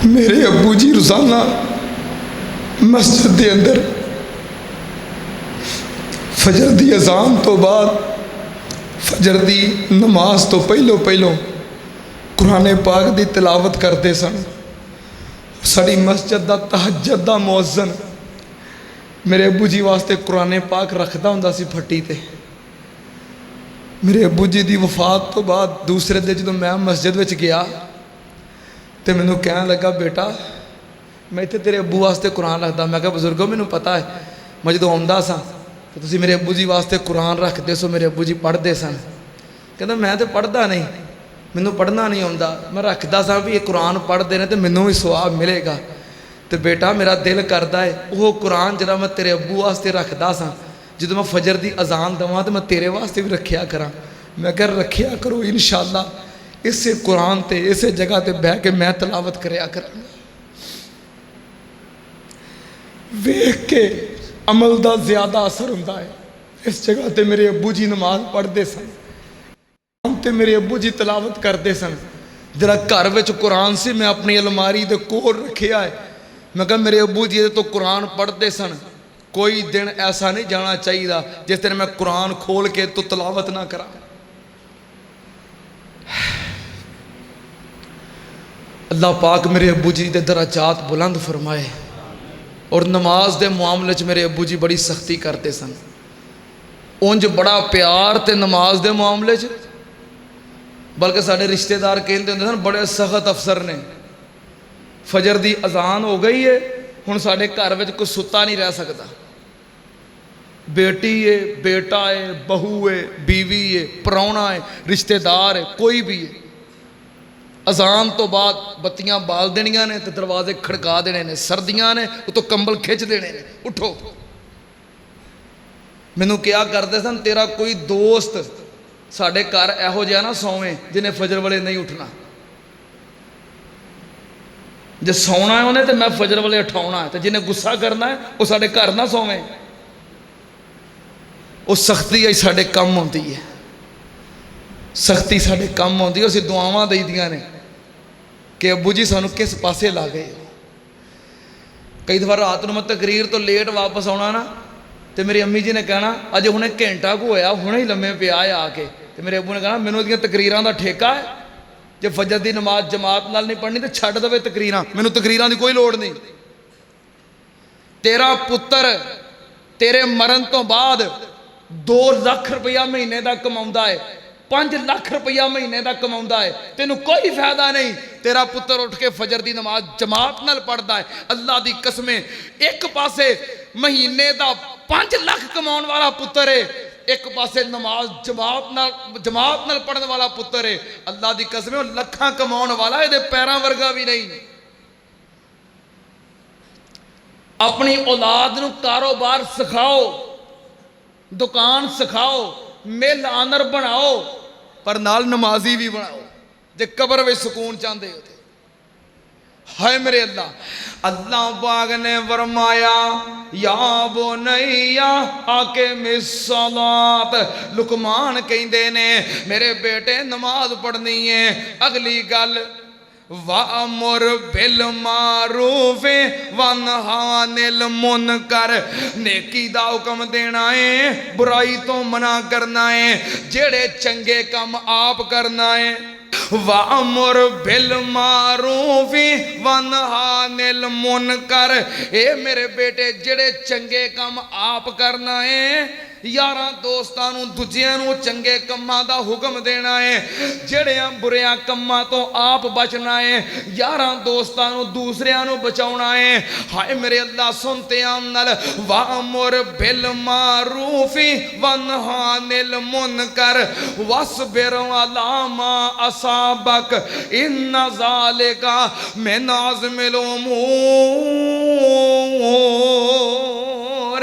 मेरे अबू जी रोज़ाना मस्जिद के अंदर फजर की अजान तो बाद फजर की नमाज तो पहलों कुरान पाक की तिलावत करते सन। साड़ी मस्जिद का तहज्जुद का मुअज्जिन मेरे अबू जी वास्ते कुरान पाक रखता हुंदा सी फट्टी ते। मेरे अबू जी की वफात तो बाद दूसरे दिन जो मैं मस्जिद में गया तो मैनू कह लगा, बेटा मैं इतने तेरे अबू वास्ते कुरान रखता। मैं कहा बजुर्गो मैनू पता है, मैं जो आउंदा सा तो तुसीं मेरे अबू जी वास्ते कुरान रखते सो, मेरे अबू जी पढ़ते सन। कहता मैं तो पढ़ता नहीं, मैनू पढ़ना नहीं आता, मैं रखता सा भी ये कुरान पढ़ते हैं तो मैनू भी सवाब मिलेगा। तो बेटा मेरा दिल करता है वो कुरान जरा मैं तेरे अबू वास्ते रखता सा, जो मैं फजर की अजान देवां तो मैं तेरे वास्ते भी रखिया करा। मैं कह रखिया करो इंशाअल्लाह, इस कुरान ते इस जगह ते बह के मैं तलावत करया करांगा। वेख के अमल का ज्यादा असर होंदा है। इस जगह ते मेरे अबू जी नमाज पढ़ते सन ते मेरे अबू जी तलावत करते सन। जरा घर में कुरान से मैं अपनी अलमारी के कोल रखिया है। मैं कहा मेरे अबू जी तो कुरान पढ़ते सन, कोई दिन ऐसा नहीं जाना चाहिए जिस दिन मैं कुरान खोल के तो तलावत ना करा। अल्लाह पाक मेरे अबू जी के दराजात बुलंद फरमाए। और नमाज के मामले च मेरे अबू जी बड़ी सख्ती करते सन, उंज बड़ा प्यार ते नमाज के मामले च। बल्कि साढ़े रिश्तेदार कहते होंगे सन बड़े सख्त अफसर ने। फजर की अजान हो गई है, हुण साढ़े घर में कोई सुता नहीं रह सकता। बेटी है, बेटा है, बहू है, बीवी है, परौना है, रिश्तेदार है, कोई भी है, अजान तो बाद बत्तियां बाल देनियां ने तो दरवाजे खड़का देने ने। सर्दियां ने तो कंबल खिंच देने ने, उठो। मैनू क्या करते सन, तेरा कोई दोस्त साढ़े घर इहो जिहा ना सौवे जिन्हें फजर वाले नहीं उठना। जे सौना है उन्हें तो मैं फजर वाले उठाउणा है, तो जिन्हें गुस्सा करना है वो साढ़े घर ना सौवे। वो सख्ती अज साढ़े कम आती है, सख्ती साढ़े कम आती है। असीं दुआवां दईदियां ने कि अबू जी सानू किस पासे ला गए। कई दफा रात को मैं तकरीर तो लेट वापस आना ना, तो मेरी अम्मी जी ने कहना अज हुणे घंटा को होया हुणे ही लम्मे पिया है आके। तो मेरे अबू ने कहना मैनू इहदियां तकरीरां दा ठेका है, जे फजर की नमाज जमात नाल नहीं पढ़नी तो छड्ड दवे तकरीरां, मैनू तकरीरां की कोई लोड़ नहीं। तेरा पुत्र तेरे मरण तो बाद 2 लाख रुपया महीने का कमाउंदा है, 5 लाख रुपया महीने का कमाउंदा है, तेनू कोई फायदा नहीं। तेरा पुत्र उठ के फजर की नमाज जमात नाल पढ़ता है। अल्लाह की कसमें एक पासे महीने का 5 लाख कमाने वाला पुत्र है, एक पासे नमाज जमात नाल पढ़ने वाला पुत्र है। अल्लाह की कसमें लखां कमाने वाला ये पैरों वर्गा भी नहीं। अपनी औलाद नू कारोबार सिखाओ, दुकान सिखाओ, मिल आनर बनाओ, पर नाल नमाजी भी बनाओ जे कबर में सुकून चाहते हो। हाय मेरे अल्लाह, अल्लाह पाक ने फरमाया या बुनैया आके मिसलात। लुकमान कहते ने मेरे बेटे नमाज पढ़नी है। अगली गल वामुर बिल मारूफ वनहा अनिल मुनकर, नेकी दा हुक्म देना है, बुराई तो मना करना है, जेड़े चंगे काम आप करना है। वामुर बिल मारूफ वनहा अनिल मुनकर, ए मेरे बेटे जेड़े चंगे काम आप करना है, यारां दोस्तां नूं दूजियां नूं चंगे कम्मां दा हुक्म देना है, जेड़ियां बुरियां कम्मां तो आप बचना है, यारां दोस्तां नूं दूसरियां नूं बचाउणा है। हाय मेरे अल्लाह सुनते आमनल वामुर बिल मारूफ वनहा अनिल मुनकर वसबिर अला मा असाबक इन्ना ज़ालिका मिन अज़्मिल उमूर।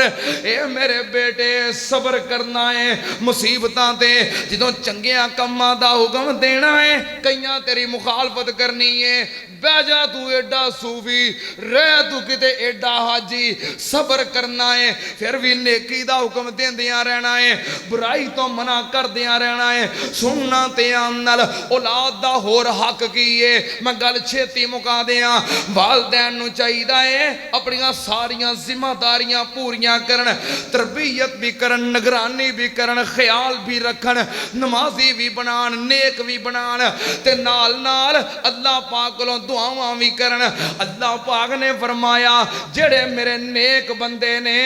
ए मेरे बेटे सबर करना है मुसीबतां ते जदों चंगियां कम्मां दा हुक्म देना है कईयां तेरी मुखालफत करनी है बह जा तू एडा सूफी रह तू किते एडा हाजी सबर करना है फिर भी नेकी दा हुक्म देंदियां रहना है बुराई तो मना करदियां रहना है सुनना ते नाल औलाद दा होर हक की है मैं गल छेती मुका दियां वालदैन नूं चाहीदा है अपनियां सारियां जिम्मेदारियां पूरियां करन तरबियत भी करन निगरानी भी करन ख्याल भी रखन नमाजी भी बनान नेक भी बनान ते नाल नाल अल्लाह पाक कोलों दुआवां भी करन अल्लाह पाक ने फरमाया जेड़े मेरे नेक बंदे ने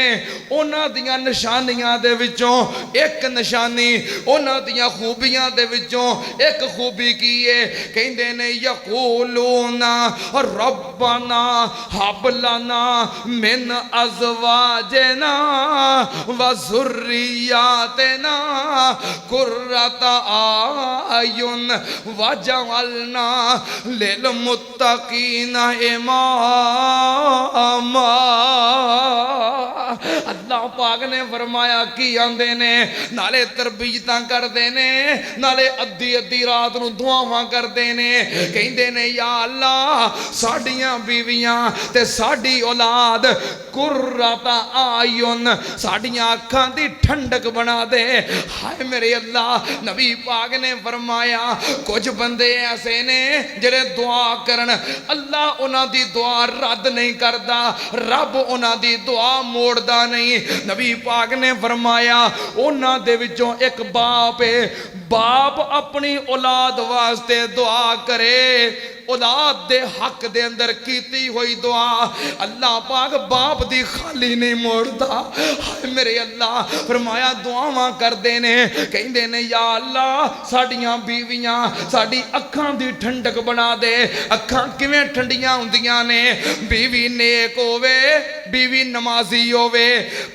उन्हां दियां निशानियां दे विचों एक निशानी उन्हां दियां खूबियां दे विचों एक खूबी की है कहंदे ने यकूलूना रब्बना हब लना मिन अज़वाजना व ज़ुर्रियातना कुर्रता आयुन वजअलना लिल मुत्तकीना इमामा अल्लाह पाक ने फरमाया की आंदे ने नाले तरबीयतां करदे ने नाले अद्धी अद्धी रात नूं दुआवां करदे ने कहंदे ने या अल्लाह साडियां बीवियां ते साडी औलाद कुर्रता आयुन साडियां अखां दी ठंडक बना दे हाय मेरे अल्लाह नबी पाक ने फरमाया कुछ बंदे ऐसे ने जेड़े दुआ करन अल्लाह उन्हां दी दुआ रद्द नहीं करदा रब उन्हां दी दुआ मोड़दा नहीं नबी पाक ने फरमाया उन्हां दे विचों एक बाप है बाप अपनी औलाद वास्ते दुआ करे औलाद दे हक दे अंदर कीती हुई दुआ अल्लाह पाक बाप दी खाली नहीं मोड़दा हाय मेरे अल्लाह फरमाया दुआवां करदे ने कहंदे ने या अल्लाह साडियां बीवियां साडी अखां दी ठंडक बना दे अखां किवें ठंडियां हुंदियां ने बीवी नेक होवे बीवी नमाजी होवे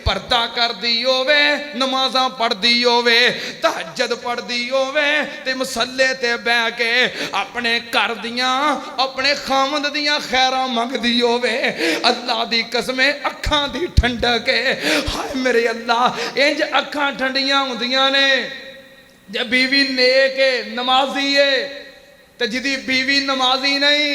पर्दा करदी होवे नमाज़ां पढ़दी होवे तहज्जुद पढ़दी होवे ते मसल्ले ते बैठ के अपने घर दियां अपने खामद दियां खैरां मंगदी होवे अल्लाह दी कसमें अखां दी ठंडक है हाय मेरे अल्लाह इंज अखां ठंडियां हुंदियां ने जे बीवी नेक है नमाजी है ते जिदी बीवी नमाजी नहीं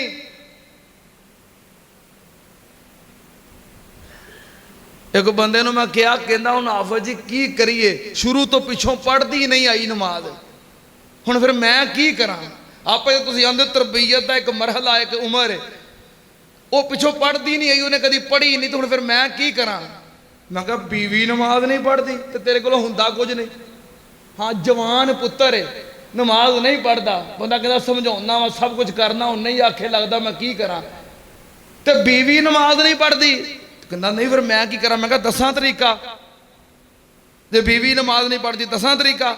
एक बंदे नूं मैं क्या कहंदा हुण आफत जी की करिए शुरू तो पिछों पढ़दी नहीं आई नमाज हुण फिर मैं की करां आप तुसीं आंदे तरबीयत का एक मरहला एक उम्र है वो पिछों पढ़ती नहीं आई उन्हें कभी पढ़ी नहीं तो हुण फिर मैं की करां मैं कहा बीवी नमाज नहीं पढ़ती तो तेरे को हुंदा कुछ नहीं हाँ जवान पुत्र है नमाज नहीं पढ़ता बंदा कहता समझाउणा वा सब कुछ करना उन्हें ही आखे लगता मैं की करा तो बीवी नमाज नहीं पढ़ती कहता नहीं फिर मैं की करा मैं कहा दसां तरीका जे बीवी नमाज नहीं पढ़ती दसां तरीका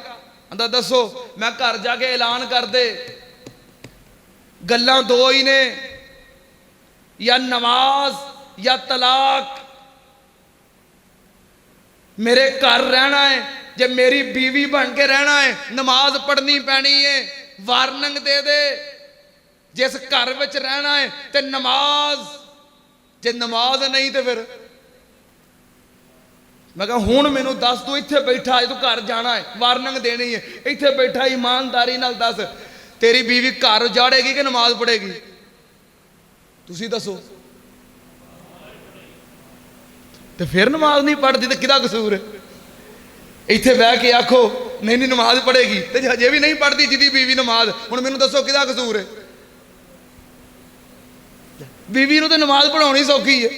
आंदा दसो मैं घर जाके ऐलान कर दे गल्लां दो ही ने या नमाज या तलाक मेरे घर रहना है जब मेरी बीवी बन के रहना है नमाज पढ़नी पैनी है वार्निंग दे दे जिस घर विच रहना है ते नमाज जे नमाज नहीं तो फिर मैं कहा हुण मैनू दस तू इत्थे बैठा तू घर जाना है वार्निंग देनी है इत्थे बैठा ईमानदारी नाल दस तेरी बीवी घर उजाड़ेगी कि नमाज पढ़ेगी तुसी दसो तो फिर नमाज नहीं पढ़ती तो किदा कसूर है इत्थे बह के आखो नहीं नहीं नमाज पढ़ेगी तो हजे भी नहीं पढ़ती जिदी बीवी नमाज हुण मैनू दसो किदा कसूर है बीवी नूं तो नमाज पढ़ाउणी सौखी है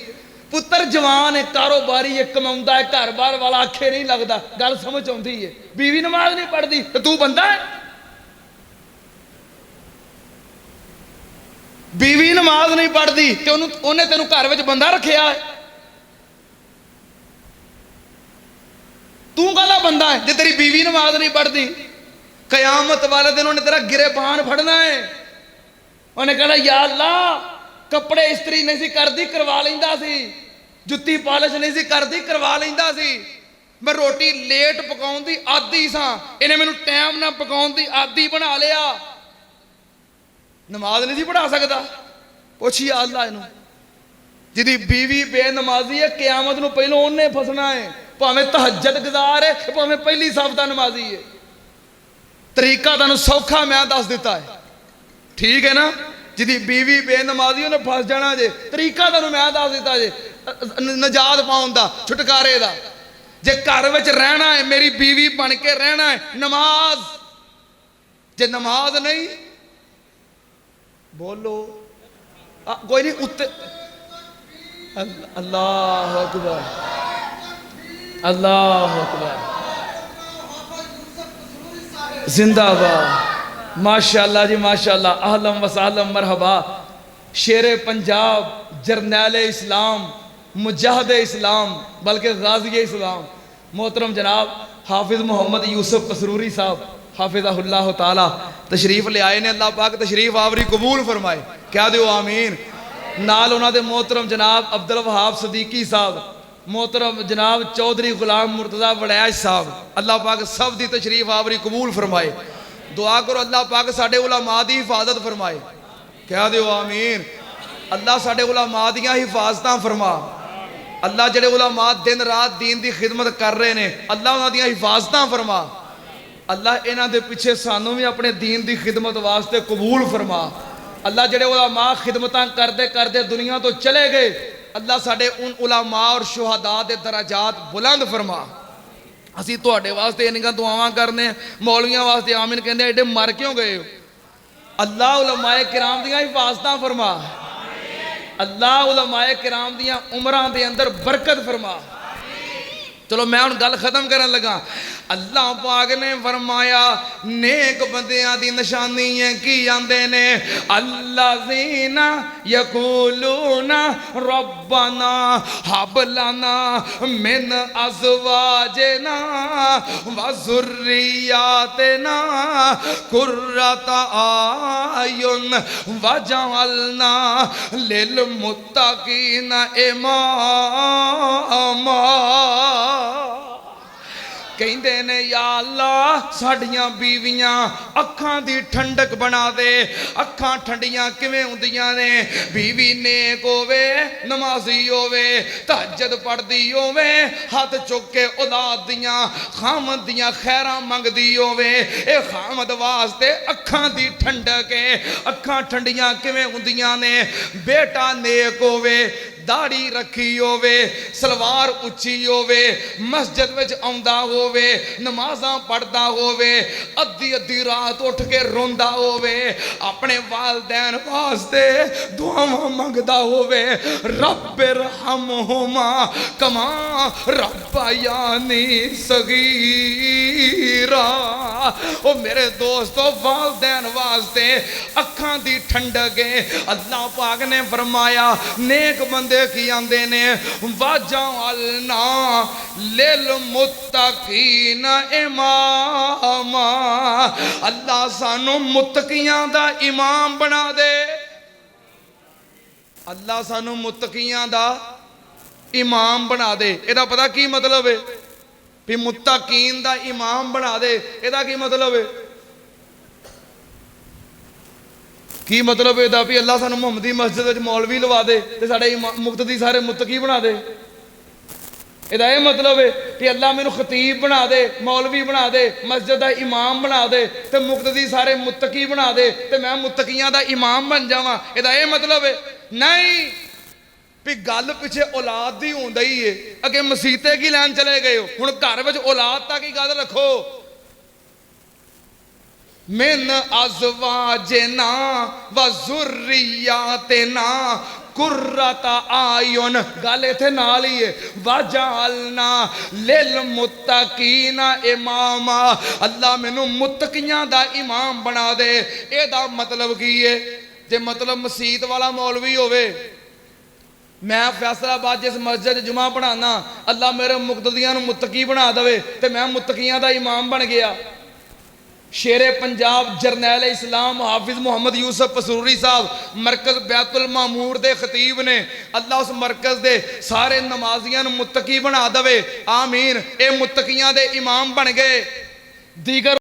पुत्र जवान है कारोबारी है कमाउंदा है घर बार वाला आखे नहीं लगता गल समझ आउंदी है बीवी नमाज नहीं पढ़ती तो तू बंदा है बीवी नमाज नहीं पढ़ती तो उन्हें तेनों घर में बंदा रखिया है तू कहला बंदा है जे तेरी बीवी नमाज नहीं पढ़ती कयामत वाले दिन उन्हें तेरा गिरेबान फड़ना है उन्हें कहना या अल्लाह कपड़े इस्त्री नहीं सी करती करवा लेंदा सी जुत्ती पालिश नहीं सी करती करवा लेंदा सी मैं रोटी लेट पकाउण दी आदी सा इन्हें मैनू टाइम ना पकाउण दी आदी बना लिया नमाज नहीं सी पढ़ा सकता पुछिए अल्लाह इनू जिहदी बीवी बेनमाजी है क़यामत नूं पहलों उन्हें फसना है, भावें तहज्जुद गुजार है, भावें पहली सफ दा नमाजी है। तरीका तुहानूं सौखा मैं दस दिता है, ठीक है ना। जिहदी बीवी बेनमाजी उन्हें फस जाना जे, तरीका तुहानूं मैं दस दिता जे नजात पाउण दा, छुटकारे दा। जे घर विच रहना है, मेरी बीवी बन के रहना है, नमाज। जे नमाज नहीं, बोलो कोई नहीं उत्ते। अल्लाह अकबर, अल्लाह अकबर, जिंदाबाद, माशाअल्लाह जी माशाअल्लाह, अहलम वसालम मरहबा। शेरे पंजाब, जरनैले इस्लाम, मुजाहिद इस्लाम, बल्कि गाजी इस्लाम, मोहतरम जनाब हाफिज़ मोहम्मद यूसुफ कसरूरी साहब हाफिज़हुल्लाह ताला तशरीफ ले आए ने। अल्लाह पाक तशरीफ आवरी कबूल फरमाए, क्या दो आमीन। नाल उन्हां दे मोहतरम जनाब अब्दुल वहाब सदीकी साहब, मोहतरम जनाब चौधरी गुलाम मुर्तज़ा वड़ैच साहब, अल्लाह पाक सब दी तशरीफ आवरी कबूल फरमाए। दुआ करो अल्लाह पाक साडे उलमा दी हिफाजत फरमाए, क्या दो आमीन। अल्लाह साडे उलमा दियां हिफाजतां फरमा। अल्लाह जेड़े उलमा दिन रात दीन की खिदमत कर रहे हैं, अल्लाह उन्हां दियां हिफाजतां फरमा। अल्लाह इन्हां दे पिछे सानू भी अपने दीन की खिदमत वास्ते कबूल फरमा। अल्लाह जेड़े उलमा खिदमतां करते करते दुनिया तो चले गए, अल्लाह साडे उन उलमा और शुहदा दे दराजात बुलंद फरमा। असीं तुहाडे वास्ते इन्नियां दुआवां करने, मौलवियां वास्ते आमीन कहंदे, एडे मर क्यों गए हो। अल्लाह उलमाए किराम दियां हिफाजतां फरमा। अल्लाह उलमाए किराम दियां उमरां दे अंदर बरकत फरमा। चलो मैं हुण गल खत्म करन लगा। अल्लाह पाक ने फरमाया नेक बंदियां दी निशानी है की आंदे ने, अल्लाज़ीना यकूलूना रब्बना हब लना मिन अज़वाजिना व ज़ुर्रिय्यातिना कुर्रता आयुन वजअलना लिल मुत्तकीना इमामा। कहते ने या अल्लाह साड़ियां बीवियां अखां दी ठंडक बना दे। अखां ठंडियां किवें हुंदियां ने, बीवी नेक होवे, नमाजी होवे, तहज्जुद पढ़दी होवे, हाथ चुक के औलाद दियां खामद दियां खैरां मंगदी होवे, ए खामद वास्ते अखां दी ठंडक है। अखां ठंडियां किवें हुंदियां ने, बेटा नेक होवे, दाढ़ी रखी होवे, सलवार उच्ची होवे, मस्जिद विच आउंदा होवे, नमाज़ां पढ़दा होवे, अद्धी अद्धी रात उठ के रोंदा होवे, अपने वालदैन वास्ते दुआवां मंगदा होवे, रब्बिरहमहुमा कमा रब्बयानी सगीरा। ओ मेरे दोस्तों, वालदैन वास्ते अखां दी ठंडक है। अल्लाह पाक ने फरमाया नेक बंदे की आंदे ने, वजअलना लिल मुत्तकीना इमामा। अल्लाह सानू मुत्तकियां दा इमाम बना दे। अल्लाह सानू मुत्तकियां दा इमाम बना दे। एदा पता की मतलब है भी मुत्तकीन दा इमाम बना दे, एदा की मतलब है? की मतलब है भी अल्लाह सानू मुहम्मदी मस्जिद विच मौलवी लवा दे ते साडे मुक्तदी सारे मुत्तकी बना दे। एदा ये मतलब है कि अल्लाह मैनू खतीब बना दे, मौलवी बना दे, मस्जिद दा इमाम बना दे ते मुक्तदी सारे मुत्तकी बना दे ते मैं मुत्तकियां दा इमाम बन जावां। एदा ये मतलब है? नहीं, भी गल पिछे औलाद दी होंदी ही है। अगे मसीते की लैन चले गए हो, हुण घर विच औलाद तक ही गल रखो। मिन अज़वाजिना व ज़ुर्रिय्यातिना कुर्रता आयुन, गल इत्थे नाल ही है। वजअलना लिल मुत्तकीना इमामा। अल्लाह मैनू मुत्तकियां दा इमाम बना दे। एदा मतलब की है? जे मतलब मसीत वाला मौलवी होवे, मैं फैसलाबाद जिस मस्जिद जुमा पढ़ाना, अल्लाह मेरे मुक्तदियां नू मुत्तकी बना दे ते मैं मुत्तकियां दा इमाम बन गया। शेरे पंजाब जरनैल इस्लाम हाफिज़ मोहम्मद यूसुफ कसरूरी साहब मरकज़ बैतुल मामूर दे खतीब ने। अल्लाह उस मरकज़ दे सारे नमाजियां नू मुत्तकी बना दे। आमीन। ये मुत्तकियां दे इमाम बन गए। दीगर